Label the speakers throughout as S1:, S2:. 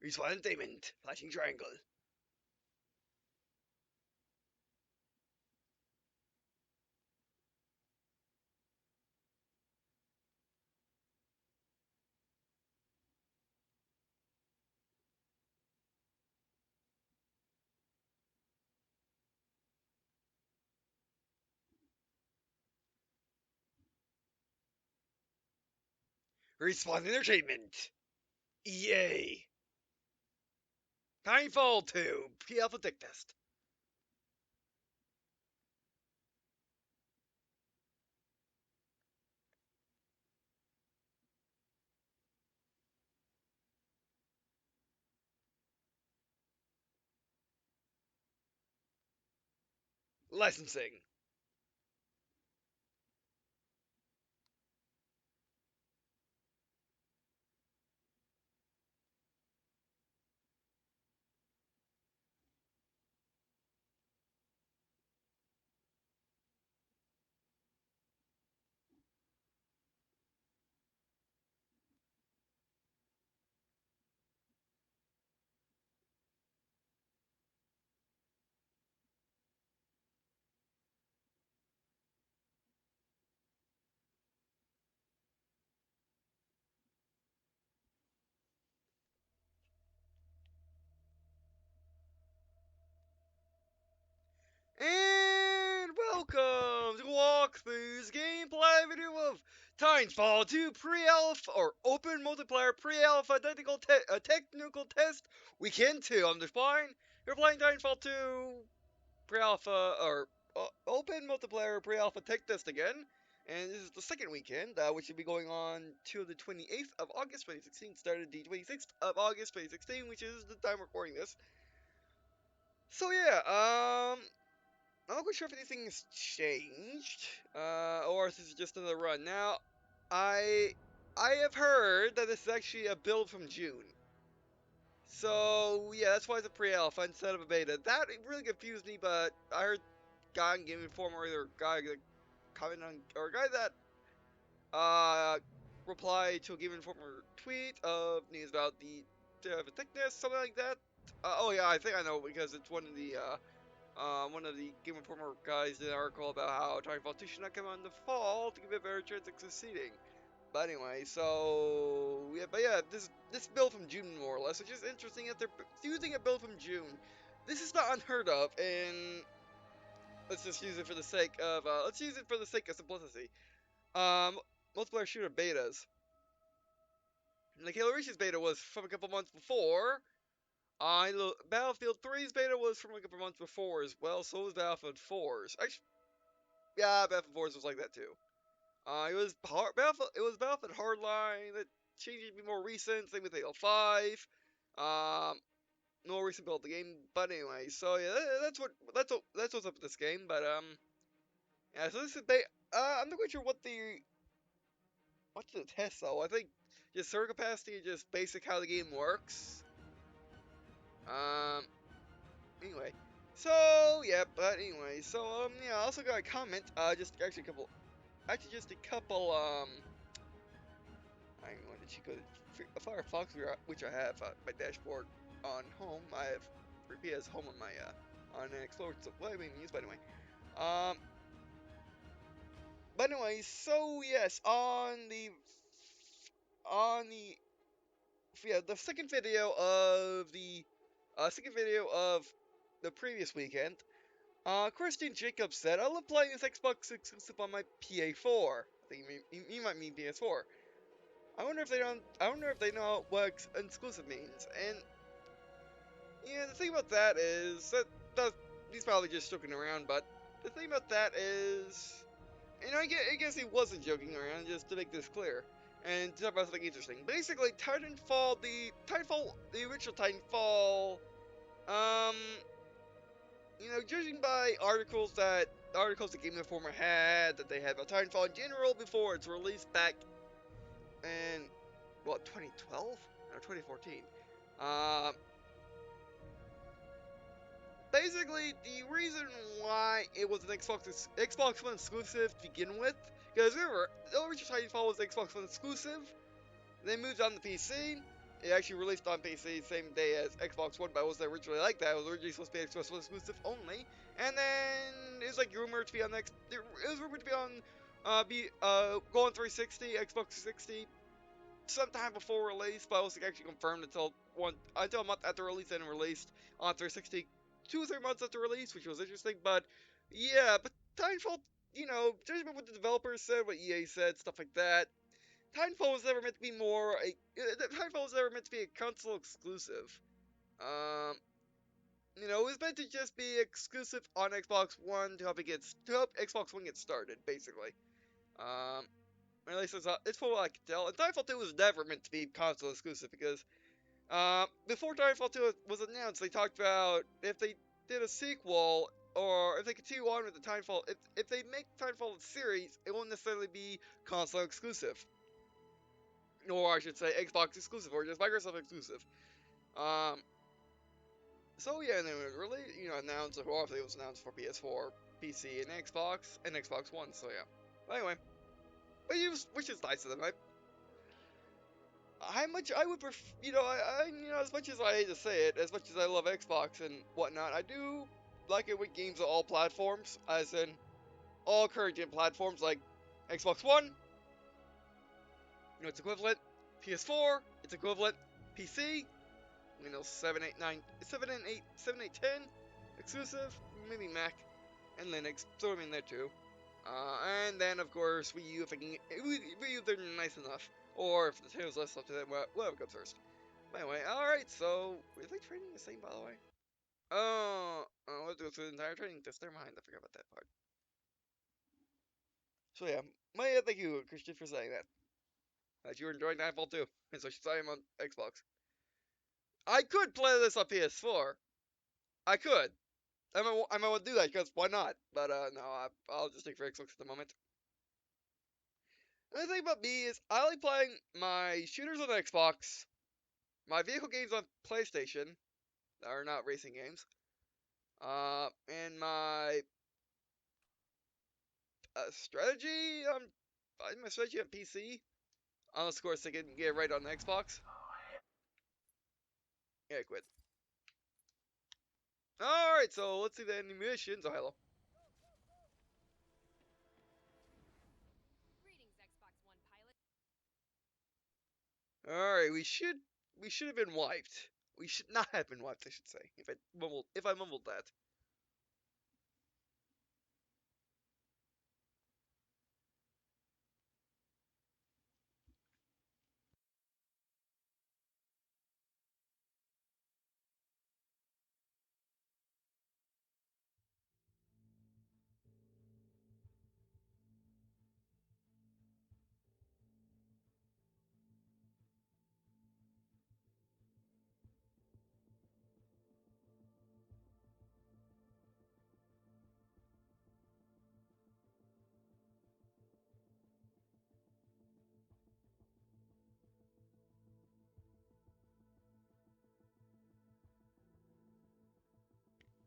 S1: Respawn Entertainment. Flashing triangle. Respawn Entertainment. EA. Titanfall 2. Pre-alpha tech test. Licensing. And welcome to Walkthrough's gameplay video of Titanfall 2 pre-alpha or open multiplayer pre-alpha technical test weekend 2. I'm just playing. You're playing Titanfall 2 pre-alpha or open multiplayer pre-alpha tech test again. And this is the second weekend, which will be going on to the 28th of August 2016. Started the 26th of August 2016, which is the time recording this. So yeah, I'm not quite sure if anything has changed, or if this is just another run. Now, I I have heard that this is actually a build from June. So yeah, that's why it's a pre-alpha instead of a beta. That really confused me, but I heard guy on Game Informer or guy that commented on or a guy that replied to a Game Informer tweet of news about the thickness, something like that. Oh yeah, I think I know because it's one of the Game Informer guys did an article about how Titanfall 2 should not come out in the fall to give it a better chance of succeeding. But anyway, so yeah, this build from June more or less, which is interesting that they're using a build from June. This is not unheard of, and let's just use it for the sake of simplicity. Um, Multiplayer shooter betas. Like Halo Reach's beta was from a couple months before. Battlefield 3's beta was from a couple months before as well. So was Battlefield 4's. Actually, yeah, Battlefield 4's was like that too. It was Battlefield Hardline that changed it to be more recent. Same with Halo 5. Um, more recent build of the game. But anyway, so yeah, that's what's up with this game. But yeah. So this is I'm not quite sure what's the test though. I think just server capacity and just basic how the game works. Um. Anyway. So yeah, but anyway, so yeah, I also got a comment. Just actually a couple. Actually, just a couple. I'm going to go to Firefox, which I have my dashboard on home. I have repeat as home on my on an Explorer. So what I mean use, by the way. Um, but anyway, so yes, on the yeah the second video of the previous weekend. Christian Jacobs said, "I love playing this Xbox exclusive on my PA4. I think you might mean PS4. I wonder if they know what exclusive means. And yeah, the thing about that is that he's probably just joking around. But the thing about that is, I guess he wasn't joking around. Just to make this clear, and to talk about something interesting. Basically, the original Titanfall, um, judging by articles the Game Informer had that they had about Titanfall in general before its release back in what 2012 or 2014. Um, Basically, the reason why it was an Xbox One exclusive to begin with, because remember, the original Titanfall was Xbox One exclusive. They moved on to PC. It actually released on PC same day as Xbox One, but it wasn't originally like that. It was originally supposed to be Xbox One exclusive only, and then it was like rumored to be on X. It was rumored to be on, go on 360, Xbox 360, sometime before release, but it wasn't actually confirmed until a month after release, and released on 360 2 or 3 months after release, which was interesting. But yeah, but Titanfall, judging by what the developers said, what EA said, stuff like that. Titanfall was never meant to be Titanfall was never meant to be a console exclusive. Um, it was meant to just be exclusive on Xbox One to help Xbox One get started, basically. Um, at least it's from what I can tell. And Titanfall 2 was never meant to be console exclusive because before Titanfall 2 was announced, they talked about if they did a sequel or if they continue on with the Titanfall, if they make Titanfall a series, it won't necessarily be console exclusive. Or I should say Xbox exclusive, or just Microsoft exclusive. Um, so yeah, and then it was really, announced, or obviously it was announced for PS4, PC, and Xbox One. So yeah. But anyway, which is nice of them. How much I would prefer, as much as I hate to say it, as much as I love Xbox and whatnot, I do like it with games on all platforms, as in all current gen platforms like Xbox One, it's equivalent, PS4, it's equivalent, PC, Windows 7, 8, 9, 7 and 8, 7, 8, 10, exclusive, maybe Mac, and Linux, so I'm in there too. And then, of course, Wii U, Wii U if they're nice enough. Or if the tail's less up to them, whatever comes first. But anyway, alright, so, is they training the same, by the way? I'll have to go through the entire training test. Never mind, I forgot about that part. So yeah, thank you, Christian, for saying that. That you were enjoying Nightfall too, and so I am on Xbox. I could play this on PS4. I could. I might want to do that, because why not? But no, I'll just stick for Xbox at the moment. The thing about me is, I like playing my shooters on Xbox, my vehicle games on PlayStation, that are not racing games, and my strategy, my strategy on PC, unless of course they can get it right on the Xbox. Yeah, quit. Alright, so let's see the enemy missions. Oh, hello.
S2: Greetings, Xbox One pilot.
S1: Alright, we should have been wiped. We should not have been wiped, I should say. If I mumbled that.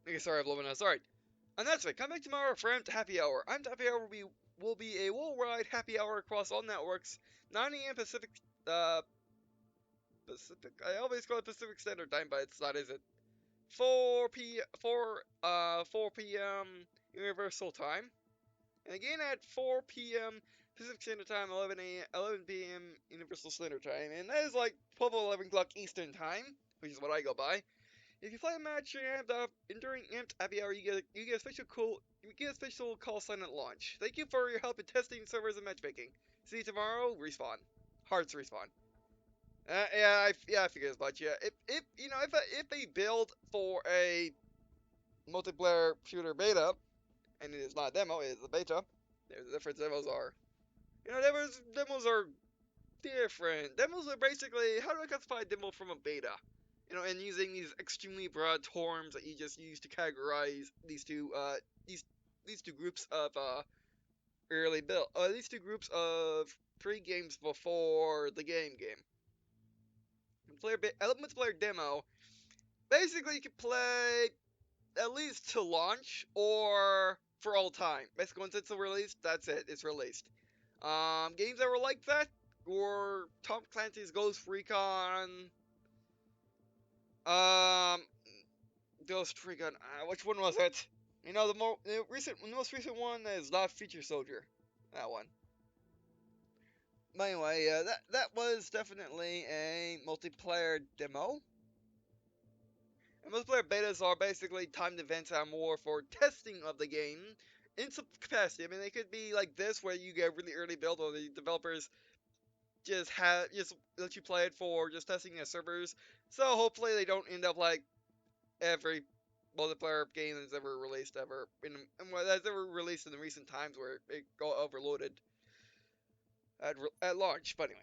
S1: Okay, sorry, I've loaded us. Alright. And that's it. Come back tomorrow for Amped Happy Hour. Amped Happy Hour will be a worldwide happy hour across all networks. 9 a.m. Pacific. I always call it Pacific Standard Time, but it's not, is it? 4 p.m. Universal Time, and again at 4 p.m. Pacific Standard Time, 11 p.m. Universal Standard Time, and that is like 12 or 11 o'clock Eastern Time, which is what I go by. If you play a match during Amped Happy Hour, you get a special call sign at launch. Thank you for your help in testing servers and matchmaking. See you tomorrow. Respawn. Hearts respawn. I figured as much. Yeah, if they build for a multiplayer shooter beta, and it is not a demo, it is a beta. There's the different demos are. Demos are different. Demos are basically, how do I classify a demo from a beta? And using these extremely broad terms that you just use to categorize these two groups of these two groups of pre-games before the game. Multiplayer demo. Basically, you can play at least to launch or for all time. Basically, once it's released, that's it. It's released. Games that were like that were Tom Clancy's Ghost Recon. Um, Ghost Recon. Which one was it? You know, the most recent one is not Feature Soldier. That one. But anyway, that was definitely a multiplayer demo. And multiplayer betas are basically timed events that are more for testing of the game in some capacity. I mean, they could be like this, where you get really early build, or the developers just let you play it for just testing their servers. So hopefully they don't end up like every multiplayer game that's ever released that's ever released in the recent times, where it got overloaded at launch. But anyway,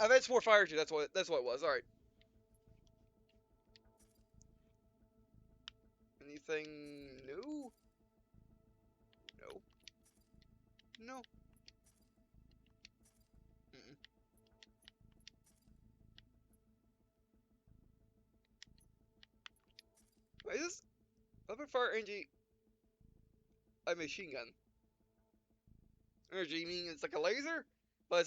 S1: Events More Fire 2. That's what it was. All right. Anything new? No. No. Mm-mm. Wait, is this Weapon Fire Energy a machine gun? Energy, you mean it's like a laser? But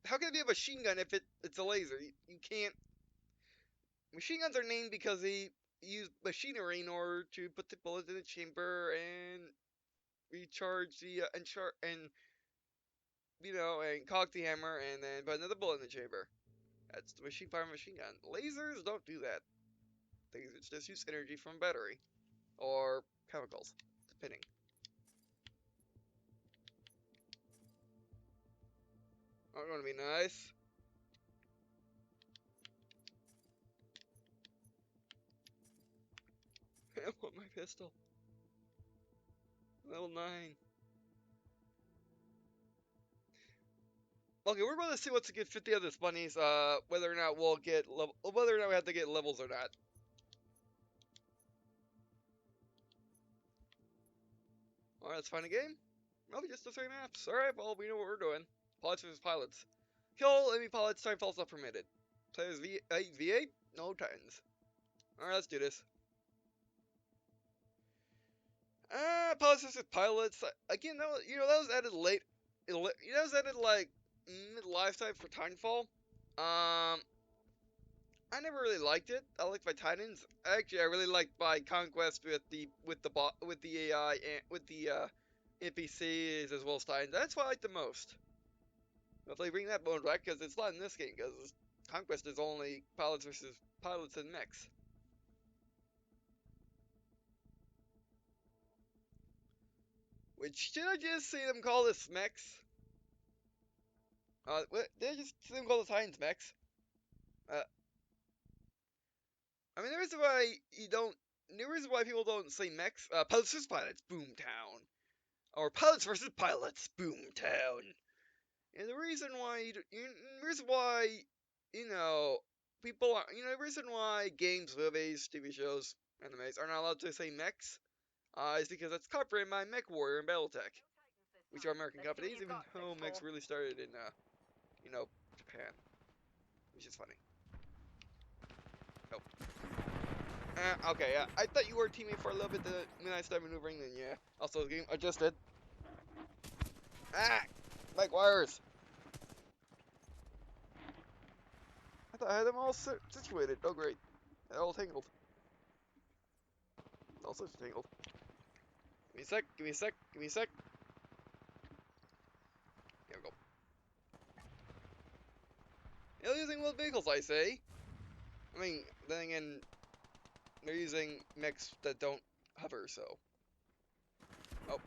S1: how can it be a machine gun if it's a laser? You can't. Machine guns are named because they use machinery in order to put the bullets in the chamber and recharge and and cock the hammer and then put another bullet in the chamber. That's the machine gun. Lasers don't do that. Lasers just use energy from a battery or chemicals, depending. Not gonna be nice. I want my pistol. Level 9. Okay, we're going to see what's a good 50 of this bunnies. Whether or not whether or not we have to get levels or not. All right, let's find a game. Probably just the 3 maps. All right, well we know what we're doing. Pilots versus pilots. Kill enemy pilots. Titanfall not permitted. Players V8. No Titans. All right, let's do this. Pilots versus pilots. Again, that was added late. That was added like mid lifetime for Titanfall. I never really liked it. I liked my Titans. Actually, I really liked my Conquest with the AI and with the NPCs as well as Titans. That's what I like the most. If they bring that mode back, because it's not in this game, because Conquest is only pilots versus pilots and mechs. Which should I just see them call this mechs? Did I just see them call the Titans mechs? Uh, I mean, the reason why people don't say mechs, Pilots versus Pilots, Boomtown. Or Pilots versus Pilots, Boomtown. And the reason why, the reason why, you know, people are, the reason why games, movies, TV shows, animes are not allowed to say mechs, is because that's copyrighted by MechWarrior and BattleTech, which are American companies, even though mechs really started in, Japan, which is funny. Nope. Okay, yeah, I thought you were a teammate for a little bit, then I started maneuvering, then yeah. Also, the game adjusted. Ah! Mike wires! I thought I had them all situated. Oh, great. They're all tangled. Also tangled. Give me a sec, give me a sec, give me a sec. Here we go. They're using wheeled vehicles, I say. I mean, then again, they're using mechs that don't hover, so. Oh.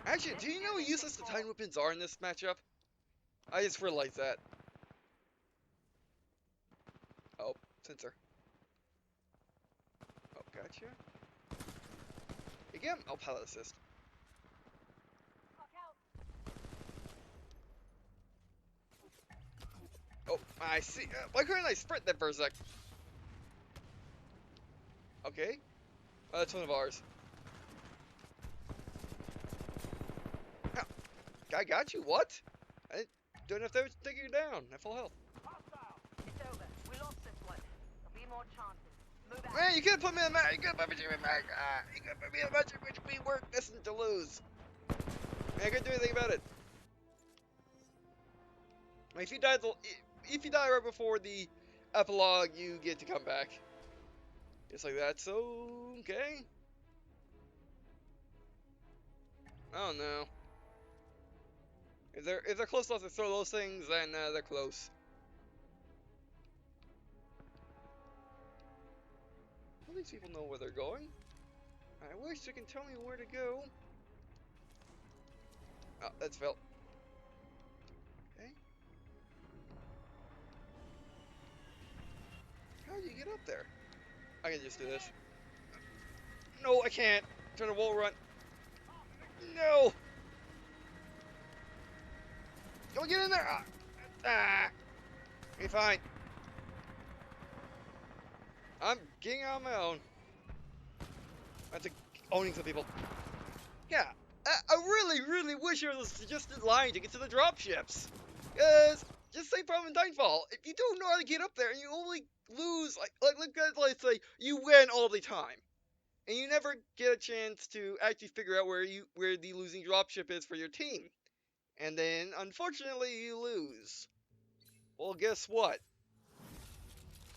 S1: Actually, do you know how useless the Titan weapons are in this matchup? I just realized that. Oh, sensor. Oh, gotcha. Again, I'll pilot assist. Oh, I see. Why couldn't I sprint that for a sec? Okay. That's one of ours. Oh, I got you. What? I don't know if that was taking you down. At full health.
S2: It's over. We lost this one. There'll be more chances. Move out.
S1: Man, you could put me in the match. You could put me in the match. You could put me in the match, which we weren't destined to lose. Man, I couldn't do anything about it. If you die, if you die right before the epilogue, you get to come back. Just like that. So okay. I don't know. If they're close enough to throw those things, then they're close. All these people know where they're going. I wish they can tell me where to go. Oh, that's felt. Okay. How do you get up there? I can just do this. No, I can't. Turn a wall run. No! Go get in there! Okay, fine. I'm getting on my own. I have to owning some people. Yeah, I really, really wish there was just a line to get to the dropships. Cause just same problem in Titanfall. If you don't know how to get up there and you only lose, let's say you win all the time, and you never get a chance to actually figure out where the losing dropship is for your team, and then unfortunately you lose. Well, guess what?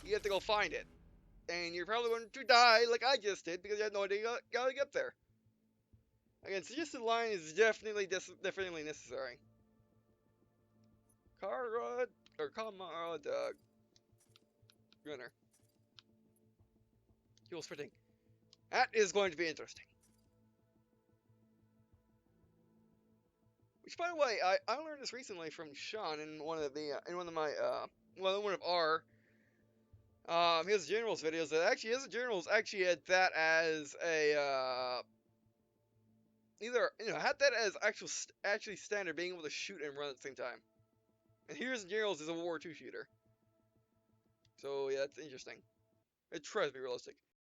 S1: You have to go find it, and you're probably going to die like I just did because you had no idea how to get there. Again, suggested line is definitely necessary. Carrot or Comrade Gunner. Fuel sprinting. That is going to be interesting. Which, by the way, I learned this recently from Sean in one of the in one of my one of our his generals videos that actually his generals actually had that as a either had that as actually standard being able to shoot and run at the same time. And here's generals is a World War II shooter. So yeah, that's interesting. It tries to be realistic.